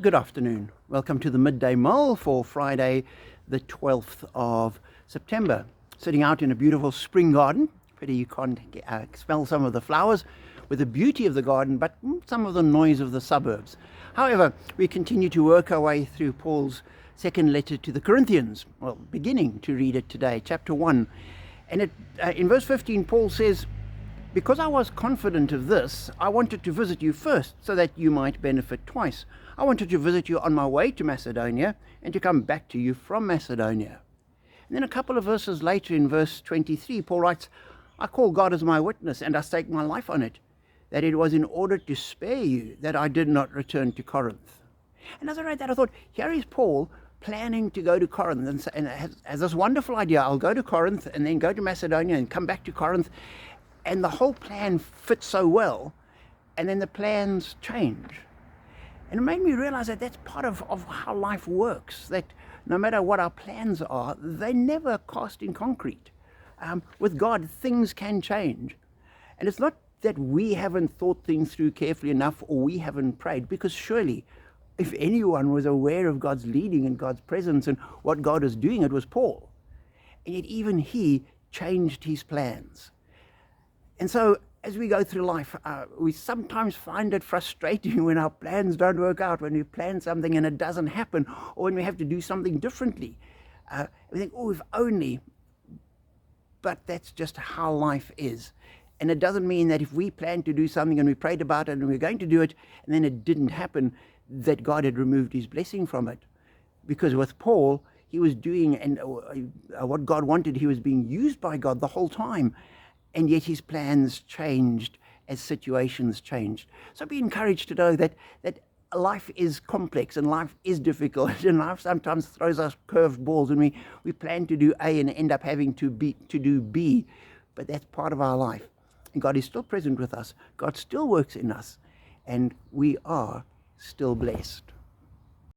Good afternoon. Welcome to the Midday Mull for Friday, the 12th of September. Sitting out in a beautiful spring garden. Pity you can't smell some of the flowers with the beauty of the garden, but some of the noise of the suburbs. However, we continue to work our way through Paul's second letter to the Corinthians. Well, beginning to read it today, chapter 1. And in verse 15, Paul says, "Because I was confident of this, I wanted to visit you first, so that you might benefit twice. I wanted to visit you on my way to Macedonia, and to come back to you from Macedonia." And then a couple of verses later, in verse 23, Paul writes, "I call God as my witness, and I stake my life on it, that it was in order to spare you that I did not return to Corinth." And as I read that, I thought, here is Paul planning to go to Corinth, and has this wonderful idea: I'll go to Corinth, and then go to Macedonia, and come back to Corinth. And the whole plan fits so well, and then the plans change. And it made me realize that that's part of how life works, that no matter what our plans are, they never cast in concrete. With God, things can change. And it's not that we haven't thought things through carefully enough, or we haven't prayed, because surely, if anyone was aware of God's leading and God's presence and what God was doing, it was Paul. And yet even he changed his plans. And so, as we go through life, we sometimes find it frustrating when our plans don't work out, when we plan something and it doesn't happen, or when we have to do something differently. We think, oh, if only. But that's just how life is. And it doesn't mean that if we planned to do something and we prayed about it and we were going to do it, and then it didn't happen, that God had removed his blessing from it. Because with Paul, he was doing what God wanted. He was being used by God the whole time. And yet his plans changed as situations changed. So be encouraged to know that life is complex, and life is difficult, and life sometimes throws us curved balls, and we plan to do A and end up having to do B. But that's part of our life. And God is still present with us. God still works in us. And we are still blessed.